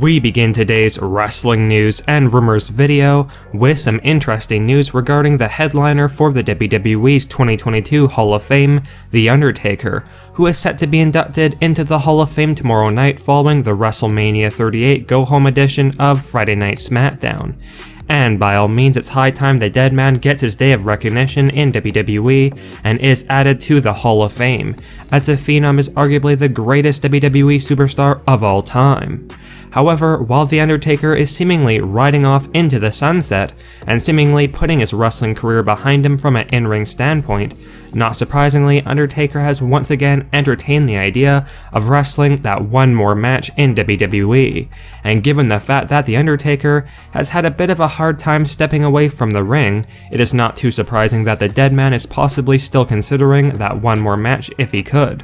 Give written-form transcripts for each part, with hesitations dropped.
We begin today's wrestling news and rumors video with some interesting news regarding the headliner for the WWE's 2022 Hall of Fame, The Undertaker, who is set to be inducted into the Hall of Fame tomorrow night following the WrestleMania 38 go-home edition of Friday Night SmackDown. And by all means, it's high time the dead man gets his day of recognition in WWE and is added to the Hall of Fame, as the Phenom is arguably the greatest WWE superstar of all time. However, while The Undertaker is seemingly riding off into the sunset, and seemingly putting his wrestling career behind him from an in-ring standpoint, not surprisingly, Undertaker has once again entertained the idea of wrestling that one more match in WWE, and given the fact that The Undertaker has had a bit of a hard time stepping away from the ring, it is not too surprising that the dead man is possibly still considering that one more match if he could.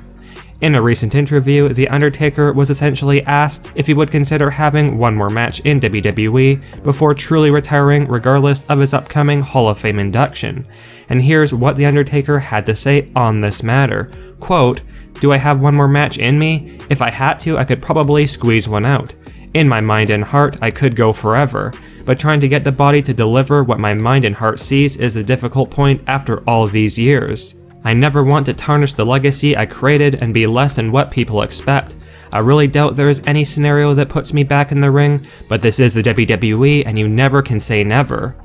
In a recent interview, The Undertaker was essentially asked if he would consider having one more match in WWE before truly retiring regardless of his upcoming Hall of Fame induction. And here's what The Undertaker had to say on this matter. Quote, "Do I have one more match in me? If I had to, I could probably squeeze one out. In my mind and heart, I could go forever. But trying to get the body to deliver what my mind and heart sees is a difficult point after all these years. I never want to tarnish the legacy I created and be less than what people expect. I really doubt there is any scenario that puts me back in the ring, but this is the WWE and you never can say never."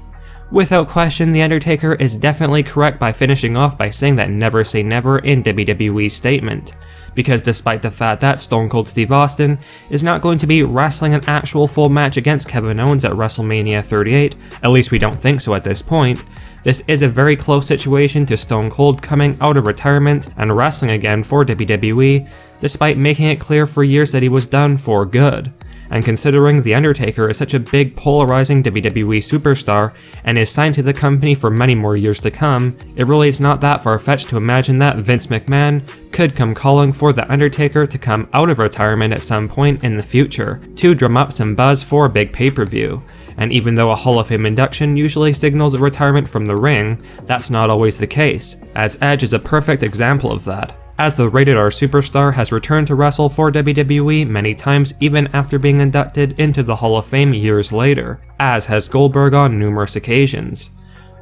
Without question, The Undertaker is definitely correct by finishing off by saying that never say never in WWE's statement. Because despite the fact that Stone Cold Steve Austin is not going to be wrestling an actual full match against Kevin Owens at WrestleMania 38, at least we don't think so at this point, this is a very close situation to Stone Cold coming out of retirement and wrestling again for WWE, despite making it clear for years that he was done for good. And considering The Undertaker is such a big polarizing WWE superstar and is signed to the company for many more years to come, it really is not that far-fetched to imagine that Vince McMahon could come calling for The Undertaker to come out of retirement at some point in the future to drum up some buzz for a big pay-per-view. And even though a Hall of Fame induction usually signals a retirement from the ring, that's not always the case, as Edge is a perfect example of that, as the Rated R superstar has returned to wrestle for WWE many times even after being inducted into the Hall of Fame years later, as has Goldberg on numerous occasions.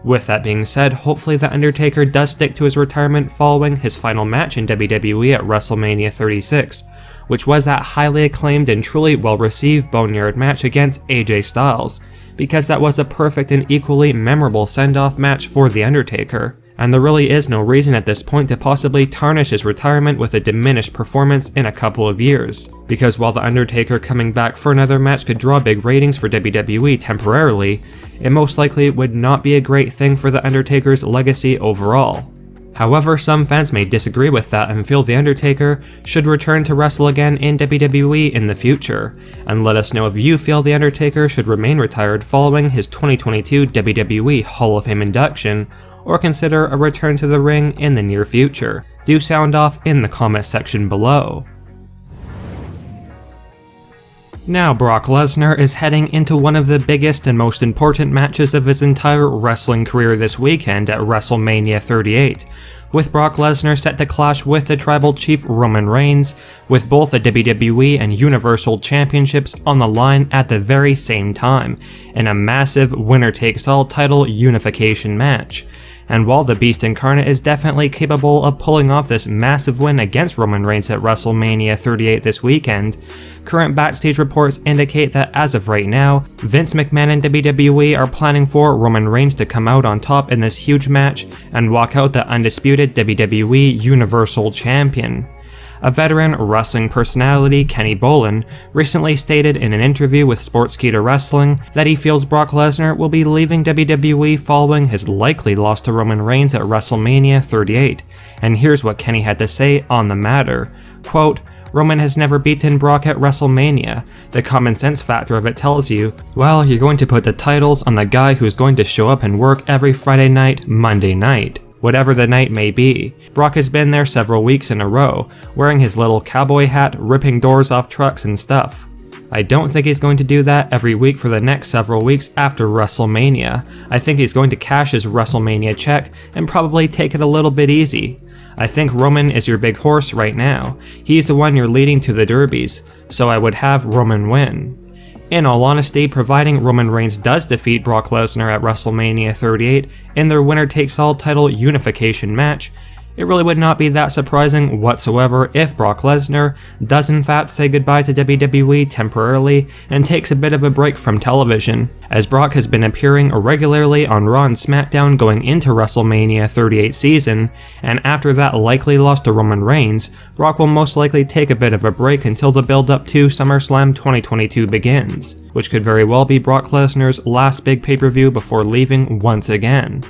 With that being said, hopefully The Undertaker does stick to his retirement following his final match in WWE at WrestleMania 36, which was that highly acclaimed and truly well-received Boneyard match against AJ Styles, because that was a perfect and equally memorable send-off match for The Undertaker, and there really is no reason at this point to possibly tarnish his retirement with a diminished performance in a couple of years, because while The Undertaker coming back for another match could draw big ratings for WWE temporarily, it most likely would not be a great thing for The Undertaker's legacy overall. However, some fans may disagree with that and feel The Undertaker should return to wrestle again in WWE in the future, and let us know if you feel The Undertaker should remain retired following his 2022 WWE Hall of Fame induction, or consider a return to the ring in the near future. Do sound off in the comment section below. Now Brock Lesnar is heading into one of the biggest and most important matches of his entire wrestling career this weekend at WrestleMania 38, with Brock Lesnar set to clash with the Tribal Chief Roman Reigns, with both the WWE and Universal Championships on the line at the very same time, in a massive winner-takes-all title unification match. And while the Beast Incarnate is definitely capable of pulling off this massive win against Roman Reigns at WrestleMania 38 this weekend, current backstage reports indicate that as of right now, Vince McMahon and WWE are planning for Roman Reigns to come out on top in this huge match and walk out the undisputed WWE Universal Champion. A veteran wrestling personality, Kenny Bolin, recently stated in an interview with Sportskeeda Wrestling that he feels Brock Lesnar will be leaving WWE following his likely loss to Roman Reigns at WrestleMania 38, and here's what Kenny had to say on the matter. Quote, "Roman has never beaten Brock at WrestleMania. The common sense factor of it tells you, well, you're going to put the titles on the guy who's going to show up and work every Friday night, Monday night. Whatever the night may be. Brock has been there several weeks in a row, wearing his little cowboy hat, ripping doors off trucks and stuff. I don't think he's going to do that every week for the next several weeks after WrestleMania. I think he's going to cash his WrestleMania check and probably take it a little bit easy. I think Roman is your big horse right now. He's the one you're leading to the derbies, so I would have Roman win." In all honesty, providing Roman Reigns does defeat Brock Lesnar at WrestleMania 38 in their winner-takes-all title unification match, it really would not be that surprising whatsoever if Brock Lesnar does in fact say goodbye to WWE temporarily and takes a bit of a break from television, as Brock has been appearing regularly on Raw and SmackDown going into WrestleMania 38 season, and after that likely loss to Roman Reigns, Brock will most likely take a bit of a break until the build-up to SummerSlam 2022 begins, which could very well be Brock Lesnar's last big pay-per-view before leaving once again.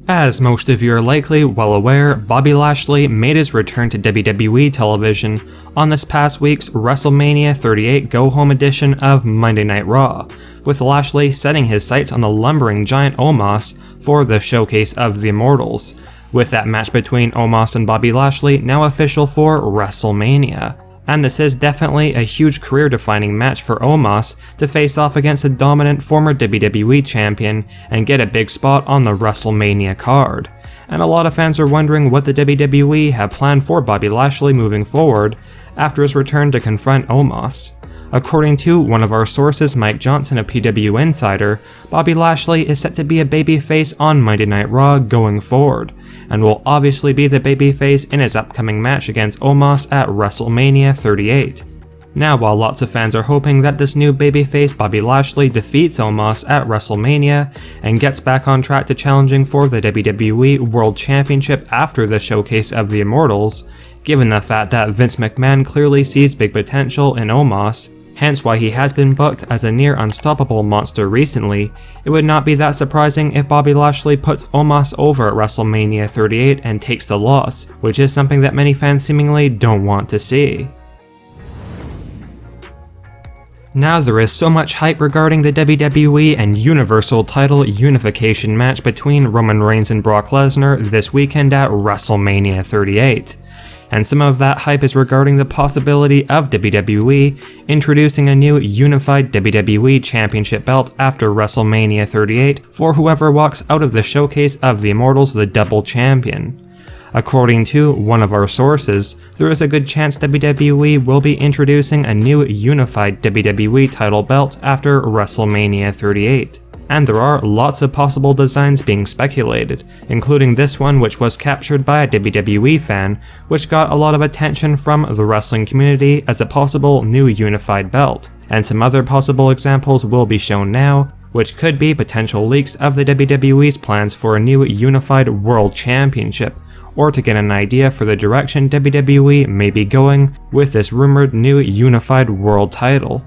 As most of you are likely well aware, Bobby Lashley made his return to WWE television on this past week's WrestleMania 38 Go-Home edition of Monday Night Raw, with Lashley setting his sights on the lumbering giant Omos for the Showcase of the Immortals, with that match between Omos and Bobby Lashley now official for WrestleMania. And this is definitely a huge career-defining match for Omos to face off against a dominant former WWE champion and get a big spot on the WrestleMania card. And a lot of fans are wondering what the WWE have planned for Bobby Lashley moving forward after his return to confront Omos. According to one of our sources, Mike Johnson, a PW Insider, Bobby Lashley is set to be a babyface on Monday Night Raw going forward, and will obviously be the babyface in his upcoming match against Omos at WrestleMania 38. Now, while lots of fans are hoping that this new babyface Bobby Lashley defeats Omos at WrestleMania and gets back on track to challenging for the WWE World Championship after the Showcase of the Immortals, given the fact that Vince McMahon clearly sees big potential in Omos, hence why he has been booked as a near unstoppable monster recently, it would not be that surprising if Bobby Lashley puts Omos over at WrestleMania 38 and takes the loss, which is something that many fans seemingly don't want to see. Now there is so much hype regarding the WWE and Universal title unification match between Roman Reigns and Brock Lesnar this weekend at WrestleMania 38. And some of that hype is regarding the possibility of WWE introducing a new unified WWE Championship belt after WrestleMania 38 for whoever walks out of the Showcase of the Immortals the double champion. According to one of our sources, there is a good chance WWE will be introducing a new unified WWE title belt after WrestleMania 38. And there are lots of possible designs being speculated, including this one which was captured by a WWE fan, which got a lot of attention from the wrestling community as a possible new unified belt, and some other possible examples will be shown now, which could be potential leaks of the WWE's plans for a new unified World Championship, or to get an idea for the direction WWE may be going with this rumored new unified world title.